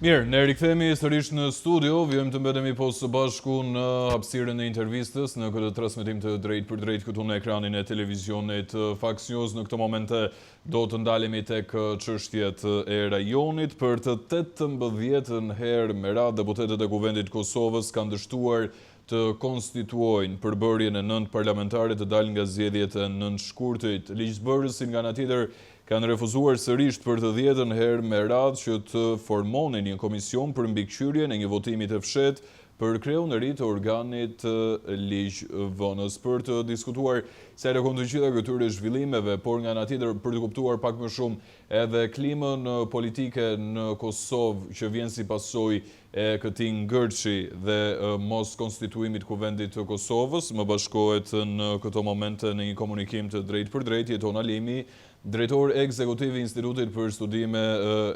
Mirë, ne rikthehemi sërish në studio, vjojmë të mbetemi po së bashku në hapësirën e intervistës, në këtë transmetim të drejt për drejt këtu në ekranin e televizionit Fox News. Në këtë momente do të ndalemi tek çështjet e rajonit. Për të 18 herë me radhë, deputetët e Kuvendit të Kosovës kanë dështuar të konstituojnë përbërjen e 9 parlamentare të dalë nga zgjedhjet e 9 shkurtit. Ligjbërësit nga ana tjetër kanë refuzuar sërish për të 10 herë me radhë që të formonin një komision për mbikëqyrjen e një votimi të fshehtë për kreun e ri të organit ligjvënës. Për të diskutuar se rekon të gjitha këtyre zhvillimeve, por nga ana tjetër për të kuptuar pak më shumë edhe klimën politike në Kosovë që vjen si pasojë e këtij ngërçi dhe mos konstituimit Kuvendit të Kosovës, më bashkohet në këto momente në një komunikim të drejtë për drejtë Jeton Alimi, drejtor ekzekutiv i Institutit për Studime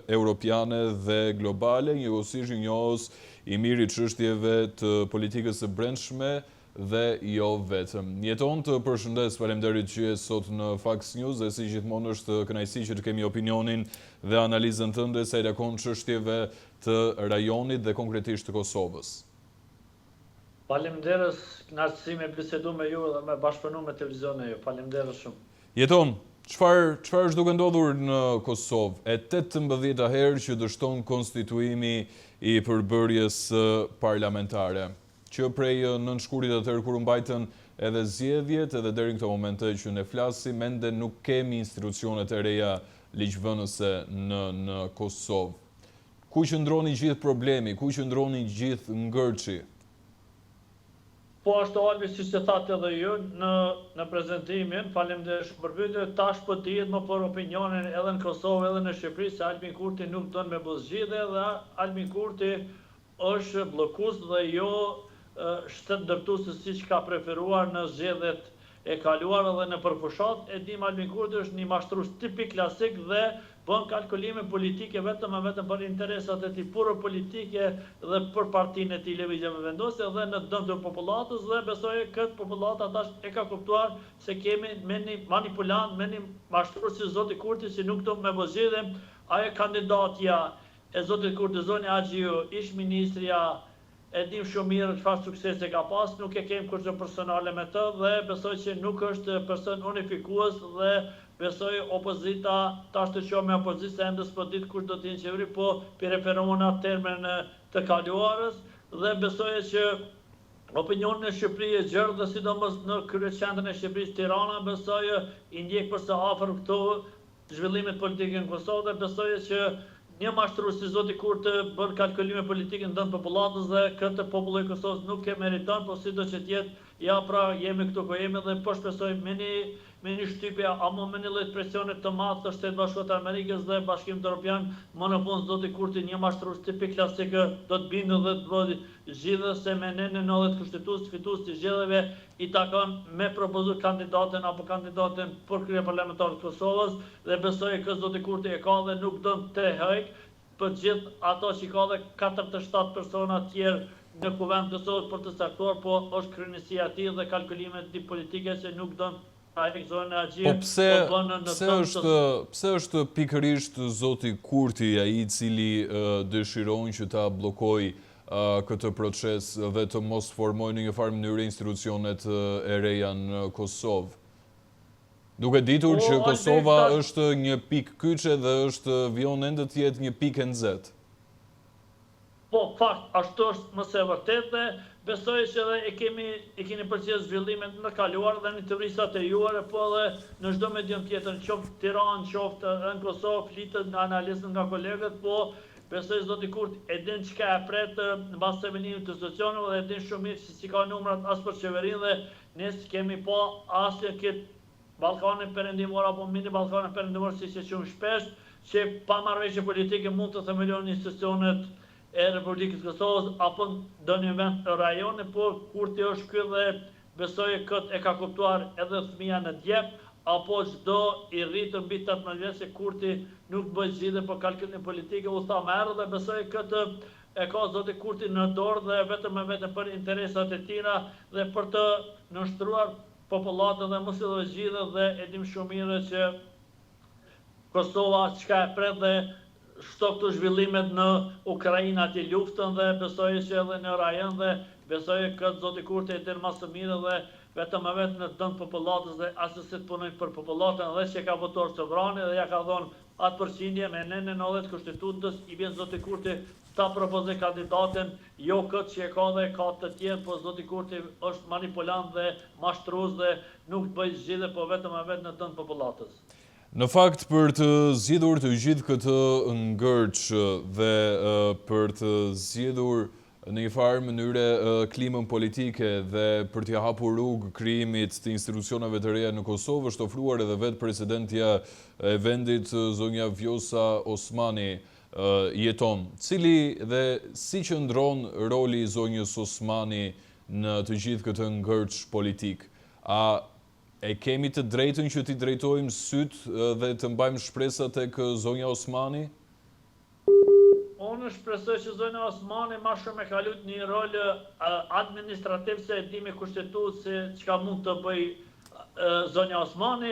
Europiane dhe Globale, njëkohësisht njohës i mirë i çështjeve të politikës së brendshme dhe jo vetëm. Jeton, të përshëndes, faleminderit që je sot në Fox News dhe si gjithmonë është kënaqësi që të kemi opinionin dhe analizën tënde sa i takon çështjeve të rajonit dhe konkretisht të Kosovës. Faleminderit, kënaqësi me bisedu me ju dhe me bashkëpunu me televizionin e ju. Faleminderit shumë. Jeton, çfarë është duke ndodhur në Kosovë? E 18 herë që dështon konstituimi i përbërjes parlamentare, që prej 9 shkurtit atëherë kur u mbajtën edhe zgjedhjet edhe deri në këtë moment që ne flasim, ende nuk kemi institucionet e reja ligjvënëse në Kosovë. Ku qëndroni gjithë problemi, ku qëndroni gjithë ngërçi? Po ashtu Albi, si që thatë edhe ju në prezentimin, faleminderit shumë për pyetje, tash po dihet më për opinionin edhe në Kosovë edhe në Shqipëri se Albin Kurti nuk don me bëj zgjedhje dhe Albin Kurti është bllokues dhe jo shtet ndërtues siç ka preferuar në zgjedhjet e kaluara dhe në përfushat. E dim Albin Kurti është një mashtrues tipik klasik dhe bën kalkulime politike vetëm për interesat e tij puro politike dhe për partinë e tij lëvizje vendose dhe në dëm të popullatës dhe besoj këtë popullata tash e ka kuptuar se kemi me një manipulant, me një mashtrues si zoti Kurti që nuk do me vëzhgjidhem, ajo kandidatja e zotit Kurti, zoni Axhiu, ish ministrja, e dim shumë mirë çfarë suksese ka pas, nuk e kem kurrë personale me të dhe besoj që nuk është person unifikues dhe besoj opozita tash të qohë me opozitë ende s'po ditë kush do të jenë qeveri, po preferohen atë termen të kaluarës dhe besoj që opinionin e Shqipërisë e gjerë dhe sidomos në kryeqendrën e Shqipërisë Tirana, besoj i ndjek përse afër këto zhvillimet politike në Kosovë dhe besoj që një mashtrues si zoti Kurti bën kalkulime politike në dëm popullatës dhe këtë populli i Kosovës nuk e meriton, po sido që të jetë, ja pra jemi këtu ku jemi dhe po shpresoj me një shtypje apo me një lloj presione të madh të Shtetit Bashkuar të Amerikës dhe Bashkimit Evropian, më në fund zoti Kurti, një mashtrues tipik klasik, do të bindë dhe të bëjë zgjidhje se me në 90 kushtetues fitues të zgjedhjeve i takon me propozu kandidatën apo kandidatën për krye parlamentar të Kosovës dhe besoj që zoti Kurti e ka dhe nuk do të heq për gjithë ato që ka dhe 47 persona tjerë në kuvend të Kosovës për të saktuar, po është kryenësia e tij dhe kalkulimet e tij politike që nuk do Po pse është pikërisht zoti Kurti ai i cili dëshiron që ta bllokojë këtë proces dhe të mos formojë në një farë mënyrë institucionet e reja në Kosovë? Duke ditur që Kosova është një pikë kyçe dhe vijon ende të jetë një pikë nxehtë. Po, fakt, ashtu është më së vërtetë. Besoj që edhe e keni përcjell zhvillimet në kaluar dhe në teorisat e juara, po edhe në çdo medium tjetër, qoftë Tiranë, qoftë në Kosovë, flitet në analizën nga kolegët, po besoj zoti Kurti e din çka e pret mbas themelimit të institucioneve dhe e din shumë mirë se si ka numrat as për qeverinë dhe ne kemi po as këtë Ballkanin Perëndimor apo mini Ballkanin Perëndimor siç e quajmë shpesh, që pa marrëveshje politike mund të themelojnë institucionet e Republikës Kosovës apo do një vend rajoni, por Kurti është ky dhe besoj këtë e ka kuptuar edhe fëmia në Djep, apo çdo i rritur mbi 18 vjeç se Kurti nuk bëj zgjidhje për kalkulim politike, u tha më herë dhe besoj këtë e ka zoti Kurti në dorë dhe vetëm për interesat e tira dhe për të nështruar popullatën dhe mos i dhe zgjidhje dhe e dim shumë mirë që Kosova çka e pret dhe shto këtu zhvillimet në Ukrainë ati luftën dhe besoj që edhe në rajon dhe besoj këtë zoti Kurti e din më së miri dhe vetëm e vetë në dënd popullatës dhe asësit punojnë për popullatën dhe që ka votuar sovrani dhe ja ka dhonë atë përqindje me 90 Konstitutës i vjen zoti Kurti ta propozoj kandidatin, jo këtë që e ka dhe ka të tjerë, po zoti Kurti është manipulant dhe mashtrues dhe nuk bëj zgjidhje, po vetëm e vetë në dënd popullatës. Në fakt, për të zgjedhur të gjithë këtë ngërç dhe për të zgjedhur në një farë mënyre klimën politike dhe për t'ia hapur rrugë krijimit të institucioneve të reja në Kosovë, është ofruar edhe vetë presidentja e vendit zonja Vjosa Osmani jeton. Cili dhe si qëndron roli i zonjës Osmani në të gjithë këtë ngërç politik? A e kemi të drejtën që t'i drejtojmë sytë dhe të mbajmë shpresa tek zonja Osmani? Unë shpresoj që zonja Osmani ma shumë e ka luajtur një rol administrativ se e dimi kushtetues se çka mund të bëj zonja Osmani,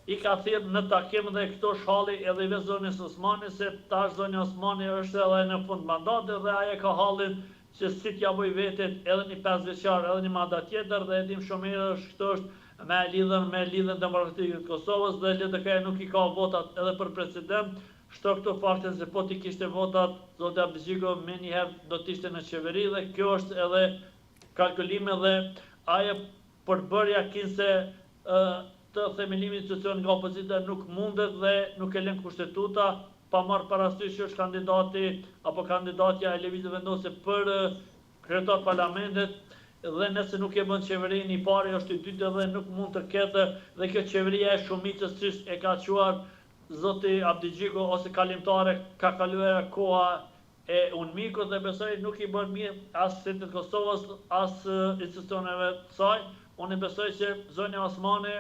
i ka thirrë në takim dhe këto shalli edhe i vetë zonjës Osmani se tash zonja Osmani është edhe në fund mandatit dhe ajo ka hallin që si t'ja bëj vetit edhe një 5 vjeçar edhe një mandat tjetër dhe edhim shumë mirë është këto është me lidhën demokratike të Kosovës dhe LDK nuk i ka votat edhe për president, shto këto faktin se po t'i kishte votat, zotë Abdixhiku me njëherë do t'ishte në qeveri dhe kjo është edhe kalkulime dhe aje përbërja kinse të themelimi institucion nga opozita nuk mundet dhe nuk e lën kushtetuta, pa marrë parasysh që është kandidati apo kandidatja e lëvizjes vendose për kryetar parlamentit dhe nëse nuk e bën qeverinë i pari është i dytë dhe nuk mund të ketë dhe kjo qeveria e shumicës siç e ka quar zoti Abdixhiku ose kalimtare ka kaluar koha e UNMIK-ut dhe besoj nuk i bën mirë as shtetit Kosovës as institucioneve të saj. Unë besoj që zonja Osmani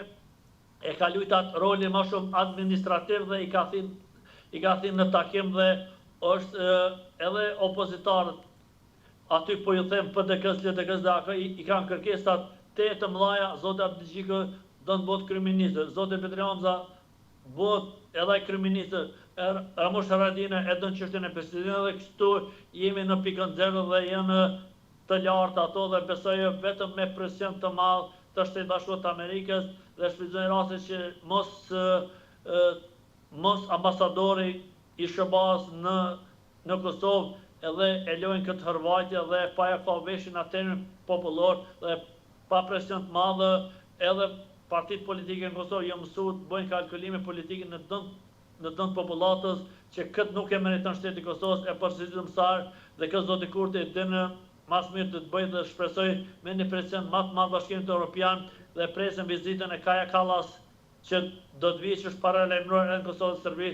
e ka luajtur rolin më shumë administrativ dhe i ka thënë në takim dhe është edhe opozitarët aty po ju them PDK-s, LDK-s dhe AK i kanë kërkesat të mëdha, zoti Abdixhiku do të bëhet kryeminist, zoti Petri Hamza bëhet edhe kryeminist, Ramush Haradinaj e don çështjen e presidentit dhe kështu jemi në pikën 0 dhe janë të lartë ato dhe besoj vetëm me presion të madh të Shtetit Bashkuar të Amerikës dhe shfrytëzojnë rastin që mos ambasadori i SBA-s në Kosovë edhe e lojnë këtë hërvajtje dhe pa ja ka veshin atërin popullor dhe pa presion të madh edhe partitë politike në Kosovë janë mësuar të bëjnë kalkulime politike në dënd popullatës që këtë nuk e meriton shteti i Kosovës e përsëritur mësar dhe këtë zoti Kurti dinë mas mirë të bëjë dhe shpresoj me një presion më të madh Bashkimit Evropian dhe presin vizitën e Kaja Kallas që do të vijë që është paralajmëruar edhe në Kosovë dhe Serbi,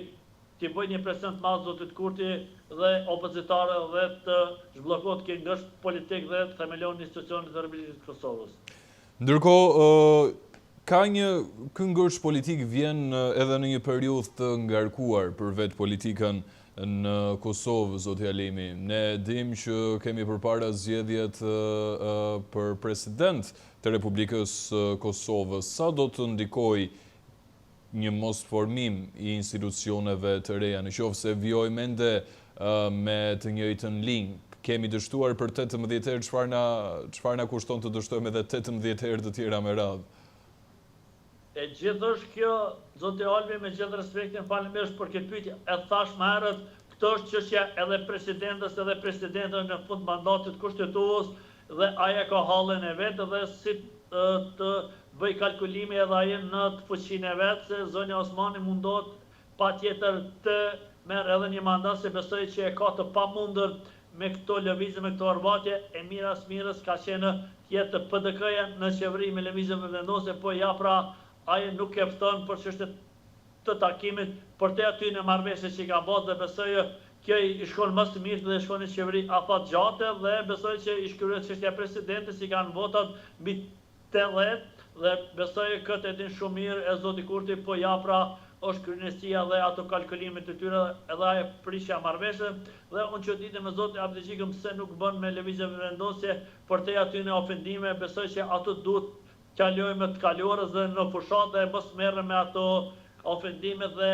të bëjë një presion të madh zotit Kurti dhe opozitarë dhe të zhbllokohet kjo ngërç politik dhe të themelon institucionet e Republikës së Kosovës. Ndërkohë, ka një ngërç politik vjen edhe në një periudhë të ngarkuar për vetë politikën në Kosovë, zoti Alimi. Ne dim që kemi përpara zgjedhjet për president të Republikës Kosovës. Sa do të ndikojë një mosformim i institucioneve të reja, në qoftë se vijojmë mende me të njëjtën linjë? Kemi dështuar për 18 herë, çfarë na kushton të dështojmë edhe 18 herë të tjera me radhë? E gjithë është kjo, zoti Albi, me gjithë respektin, faleminderit për këtë pyetje. E thash më herët, këto është çështja edhe presidentës edhe presidentëve në fund mandatit kushtetues dhe aja ka hallin e vetë dhe si të bëj kalkulimi edhe aje në të fuqinë e vetë se zonja Osmani mundohet patjetër të merr edhe një mandat se besoj që e ka të pamundur me këto lëvizje, me këto arvatje e mirës ka qenë tjetë PDK-ja në qeveri me lëvizje vendose, po ja pra aje nuk e fton për çështjet të takimit, për te aty në marrëveshje që ka bërë dhe besoj kjo i shkon më së miri dhe shkon në qeveri afat gjate dhe besoj që i shkryhet çështja e presidentit si kanë votat mbi 80 dhe besoj këtë e din shumë mirë e zoti Kurti, po ja pra është kryenesia dhe ato kalkulimet e tyre edhe ajo prishja marrëveshje dhe unë që ditë me zotin Abdixhiku pse nuk bën me lëvizje vendosje për te aty në ofendime, besoj që ato duhet kalojmë të kaluarës dhe në fushat dhe mos merrem me ato ofendime dhe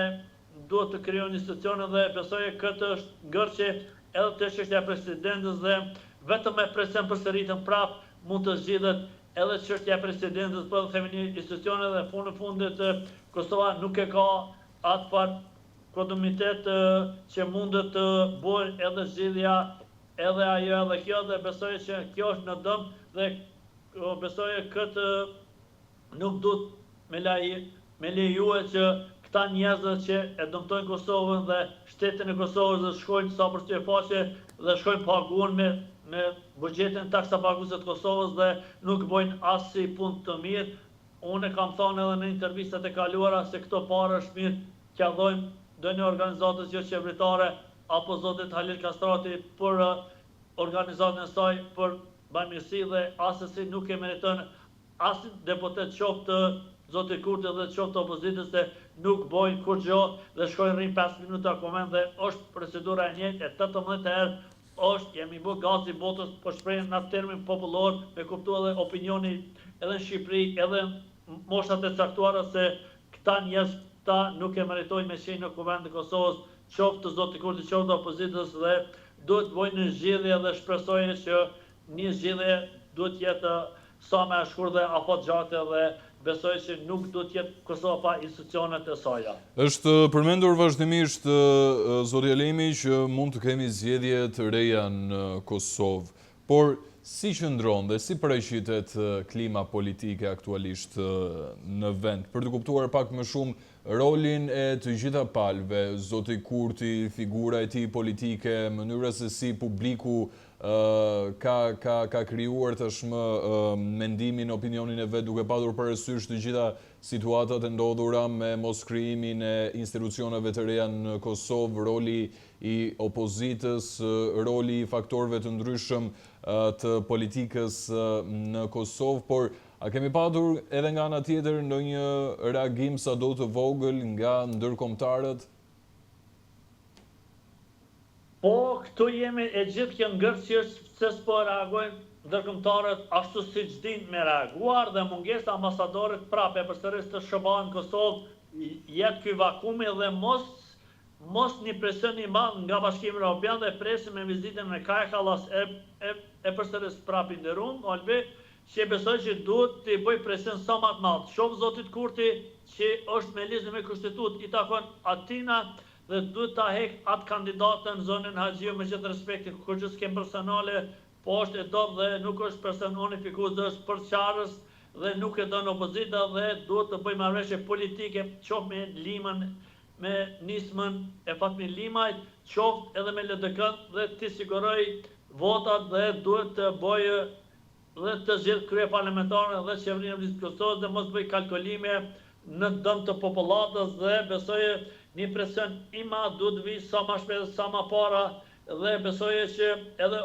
duhet të krijon institucione dhe besoj këtë është ngërçe edhe të çështja e presidentës dhe vetëm me presion përsëritën prap mund të zgjidhet edhe çështja e presidentës, po themi një institucione dhe në fundit Kosova nuk e ka atë fat komunitet që mundet të bëjë edhe zgjidhja edhe ajo edhe kjo dhe besoj që kjo është në dëm dhe besoj këtë nuk duhet me lejue që këta njerëz që e dëmtojnë Kosovën dhe shtetin e Kosovës dhe shkojnë sa për të faqe dhe shkojnë paguën me buxhetin taksa paguese të Kosovës dhe nuk bojnë asnjë punë të mirë. Unë kam thënë edhe në intervistat e kaluara se këto parë është mirë t'ia dhojmë dënë organizatës jo qeveritare apo zotit Halil Kastrati për organizatën e saj për bamirësi dhe asesi nuk e meriton asnjë deputet qoftë zoti Kurti dhe qoftë opozitës se nuk bojnë kur gjë dhe shkojnë rrin 5 minuta koment dhe është procedura e njëjtë e 18 herë është jemi bë gazi botës po shprehin në termin popullor me kuptuar edhe opinioni edhe në Shqipëri edhe moshat e caktuara se këta njerëz nuk e meritojnë me qenë në kuvendin e Kosovës, qoftë zoti Kurti, qoftë opozitës dhe duhet bëjnë një zgjedhje dhe shpresoj që një zgjedhje duhet jetë sa më e shkurtër dhe afat-gjate dhe besoj që nuk duhet jetë Kosova pa institucionet e saj. Është përmendur vazhdimisht zoti Elemi që mund të kemi zgjedhje të reja në Kosovë, por si qëndron dhe si paraqitet klima politike aktualisht në vend, për të kuptuar pak më shumë rolin e të gjitha palëve, zoti Kurti, figura e tij politike, mënyra se si publiku ka krijuar tashmë mendimin, opinionin e vet duke patur parasysh të gjitha situatat e ndodhura me mos krijimin e institucioneve të reja në Kosovë, roli i opozitës, roli i faktorëve të ndryshëm të politikës në Kosovë, por a kemi patur edhe nga ana tjetër ndonjë reagim sado të vogël nga ndërkombëtarët? Po, këtu jemi e gjithë kjo ngërçi se s'po reagojnë ndërkombëtarët ashtu siç dinë me reaguar dhe mungesa e ambasadorit prapë përsëris të SHBA në Kosovë jetë ky vakumi dhe mos një presion i madh nga Bashkimi Evropian dhe presim me vizitën e Kaja Kallas e përsëris prapë nderuar, albe që besoj që duhet të bëj presion sa më të madh. Shoh zotit Kurti që është me lizë me kushtetutë i takon Atina dhe duhet ta hek atë kandidatën zonën Haxhiu me gjithë respektin, kur që s'kem personale, po është e dobë dhe nuk është personifikues, është përçarës dhe nuk e don opozita dhe duhet të bëjmë marrëveshje politike, qoftë me Limën, me nismën e Fatmir Limajt, qoftë edhe me LDK-n dhe të siguroj votat dhe duhet të bëjë dhe të zgjedh krye parlamentare dhe qeverinë e Republikës Kosovës dhe mos bëj kalkulime në dëm të popullatës dhe besoj një presion i madh duhet vi sa më shpejt sa më para dhe besoj që edhe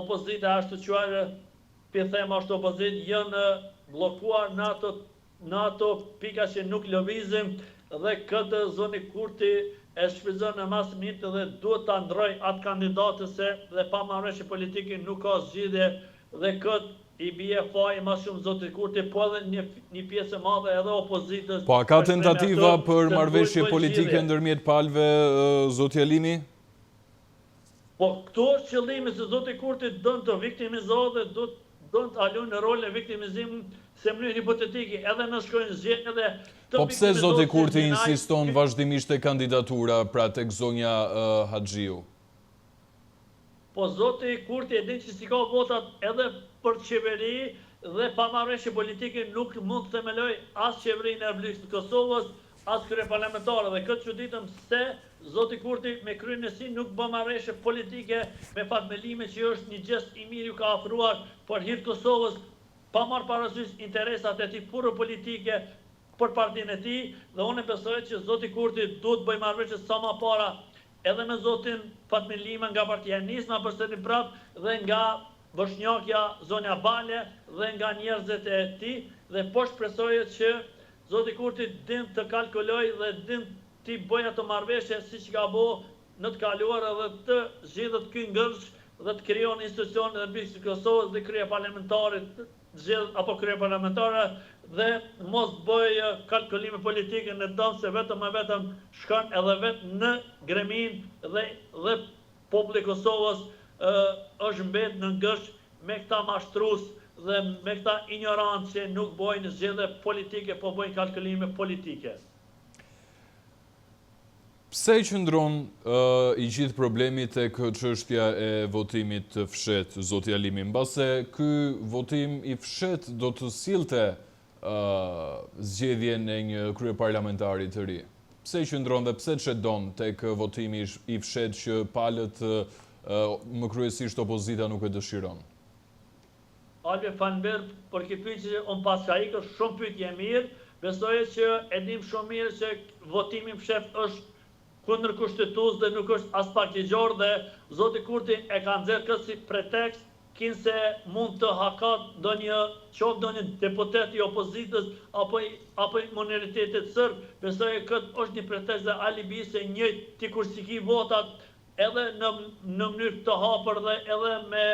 opozita ashtu quajë them ashtu opozit janë bllokuar në ato pika që nuk lëvizim dhe këtë zoni Kurti e shfrytëzon në mas mirë dhe duhet ta ndroj atë kandidatë se dhe pa marrëveshje politike nuk ka zgjidhje dhe këtë i bie faj më shumë zotit Kurti, po edhe një pjesë e madhe edhe opozitës. Po a ka tentativa për marrëveshje politike ndërmjet palëve, zoti Elimi? Po këtu është qëllimi se zoti Kurti don të viktimizohet dhe don të alojë në rolin e viktimizimit se mënyrë hipotetike edhe në shkojnë zgjedhje dhe po pse zoti Kurti insiston vazhdimisht te kandidatura pra tek zonja Haxhiu? Po zoti Kurti e din që si ka votat edhe për qeveri dhe pa marrëveshje politike nuk mund të themeloj as qeverinë e Republikës Kosovës, as kryeparlamentare dhe këtë çuditëm se zoti Kurti me kryenësi nuk bën marrëveshje politike me Fatmir Limën që është një gest i mirë ju ka ofruar për hir të Kosovës pa marrë parasysh interesat e tij pure politike për partinë e tij dhe unë besoj që zoti Kurti duhet bëj marrëveshje sa më para edhe me zotin Fatmir Limën nga partia Nisma përsëri prap dhe nga Boshnjakja, zonja Bale dhe nga njerëzit e tij dhe po shpresoj që zoti Kurti din të kalkuloj dhe din të bëj ato marrëveshje siç ka bëu në të kaluar dhe të zgjidhet ky ngërç dhe të krijon institucione e Republikës së Kosovës dhe krye parlamentarit zgjedh apo krye parlamentare dhe mos bëj kalkulime politike në dëm se vetëm e vetëm shkon edhe vetë në gremin dhe populli i Kosovës është mbet në ngërç me këta mashtrus dhe me këta ignorancë që nuk bojnë zgjedhje politike, po bojnë kalkulime politike. Pse qëndron i gjithë problemi tek çështja e votimit të fshehtë, zoti Alimi, mbase ky votim i fshehtë do të sillte zgjedhjen e një kryeparlamentari të ri? Pse qëndron dhe pse çedon tek votimi i fshehtë që palët më kryesisht opozita nuk e dëshiron? Albe Fanber, për këtë pyetje unë pas ka ikër shumë pyetje mirë, besoj që e dim shumë mirë që votimi i fshehtë është kundër kushtetues dhe nuk është as pak ligjor dhe zoti Kurti e ka nxjerrë këtë si pretekst kinse mund të hakat ndonjë deputet i opozitës apo minoritetit serb. Besoj këtë është një pretekst dhe alibi se njëjtë ti kursiki votat edhe në mënyrë të hapur dhe edhe me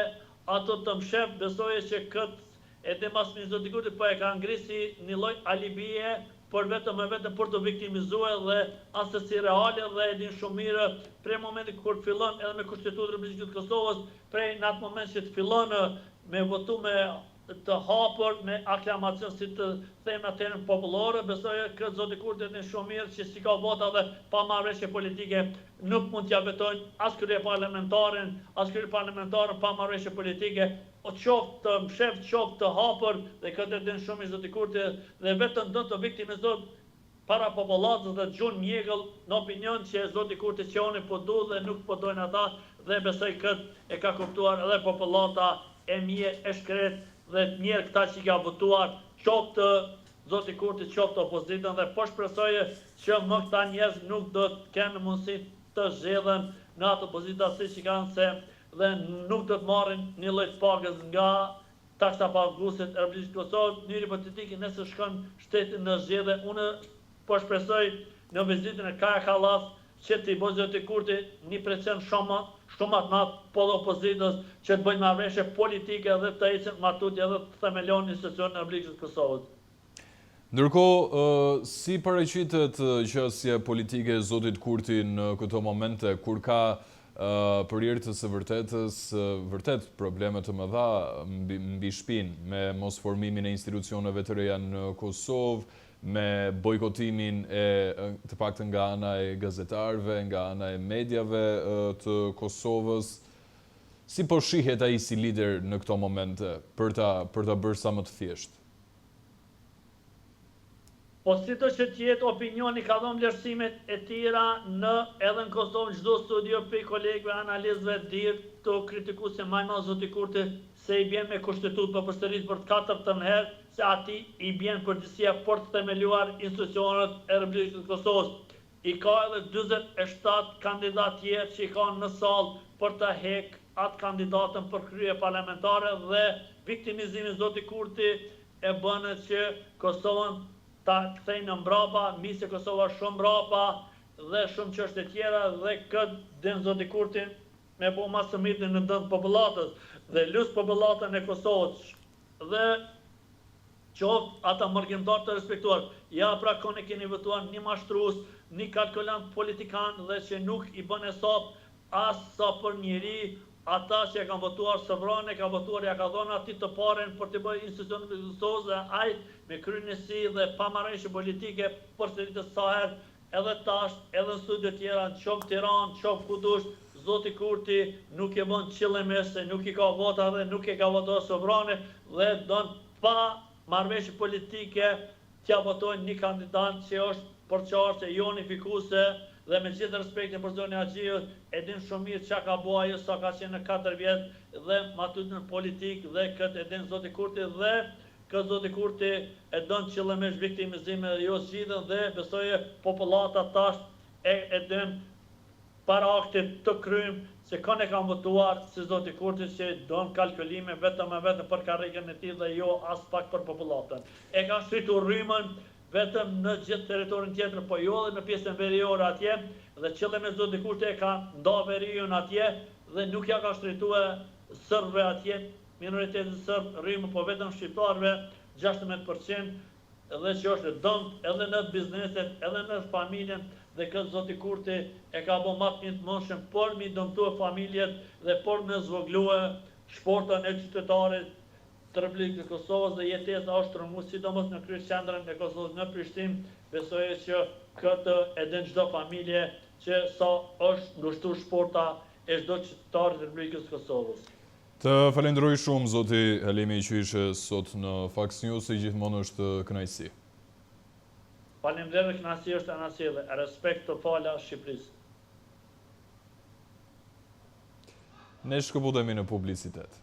ato të mshef. Besoj që këtë e mas një zoti Kurti po e ka ngrisi një lloj alibie por vetëm për të viktimizuar dhe asë si reale dhe e din shumë mirë prej momentit kur fillon edhe me Kushtetutën e Republikës së Kosovës, prej në atë moment që të fillon me votu me të hapur, me aklamacion si të themi atëherë popullore, besoj këtë zoti Kurti e din shumë mirë që si ka vota dhe pa marrëveshje politike nuk mund t'ja vetojnë as kryeparlamentarin pa marrëveshje politike, o qoftë të mshef, qoftë të hapur, dhe këtë e din shumë i zoti Kurti, dhe vetëm do të viktimizoj para popullatës dhe gjun mjegëll në opinion që zoti Kurti qoni po du dhe nuk po dojnë ata, dhe besoj këtë e ka kuptuar edhe popullata e mje e shkret dhe njerë këta që ka votuar, qoftë zoti Kurti, qoftë opozitën, dhe po shpresoj që më këta njerëz nuk do të kenë mundësi të zgjedhen në atë opozita si që kanë se dhe nuk do të marrin një lloj pagës nga taksa paguesit e Republikës së Kosovës. Në hipotetike nëse shkon shteti në zgjedhje, unë po shpresoj në vizitën e Kaja Kallas që të i bëjë zoti Kurti 1% shumë atë po dhe opozitës që të bëjnë marrëveshje politike dhe të ecën martutje dhe të themelon institucionin e Republikës së Kosovës. Ndërkohë, si paraqitet qasja politike e zotit Kurti në këto momente, kur ka përjetës së vërtet probleme të mëdha mbi shpinë me mos formimin e institucioneve të reja në Kosovë, me bojkotimin të paktën nga ana e gazetarëve, nga ana e mediave të Kosovës. Si po shihet ai si lider në këto momente për ta bërë sa më të thjeshtë? Po si të që tjetë opinioni ka dhënë vlerësimet e tjera edhe në Kosovë, çdo studio për kolegëve, analizëve, dirë të kritiku se majma zoti Kurti se i bjen me kushtetutë për përsërit për të 4 herë, se ati i bjen përgjësia për të themeluar institucionet e Republikës së Kosovës. I ka edhe 47 kandidat tjerë që i ka në salë për të hek atë kandidatën për krye parlamentare dhe viktimizimi zoti Kurti e bënë që Kosovën ta kthejnë në mbrapa, misë e Kosova shumë mbrapa dhe shumë çështje tjera dhe këtë din zoti Kurti me po masë mitin në dëndë popullatës dhe lusë popullatën e Kosovës dhe qoftë ata mërgjimtar të respektuar. Ja pra kone keni votuar një mashtrues, një kalkulant politikan dhe që nuk i bën hesap as sa për njëri, ata që e kanë votuar së vrane, ka votuar ja ka dhënë ati të paren për të bëjë institucionet e Kosovës dhe ai me kryeniësi dhe pa marrëveshje politike përsëritës sa herë edhe tash, edhe në studio tjera, në qoftë Tiranë, qoftë kudush, zoti Kurti nuk e bën qëllimisht se nuk i ka vota dhe nuk e ka votuar së vrane dhe don pa marrëveshje politike t'ja votojnë një kandidat që është përqarë, që jo unifikuese dhe me gjithë respektin për zonin Haxhiut, e din shumë mirë çka ka bëu ajo sa ka qenë në 4 vjet dhe matutën politik dhe këtë e din zoti Kurti dhe këtë zoti Kurti e don qëllimisht viktimizime dhe jo zgjidhjen dhe besoj popullata tash e din para aktit të krym se kanë votuar si zoti Kurti që don kalkulime vetëm për karrikën e tij dhe jo as pak për popullatën. E kanë shtritur rrymën vetëm në gjithë territorin tjetër, po jo edhe në pjesën veriore atje, dhe qëllimi i zoti Kurti e ka nda veriun atje dhe nuk ja ka shtrituar sërbëve atje minoritetit sërb rrimë, po vetëm shqiptarëve 16%, edhe që është dëmt edhe në bizneset, edhe në familjen, dhe këtë zoti Kurti e ka bo matë një të mëshëm, por mi dëmtu e familjet dhe por me zvoglue shportën e qytetarit të Republikës Kosovës dhe jetesa është rëmu, sidomos në kryes qendrën e Kosovës në Prishtinë, besoj që këtë edhe çdo familje që sa është ngushtu shporta e çdo qytetarit të Republikës Kosovës. Të falenderoj shumë, zoti Halimi, që ishe sot në Fax News, se gjithmonë është kënaqësi. Faleminderit, kënaqësi është anasjellë, respekt të fala Shqipërisë. Ne shkëputemi në publicitet.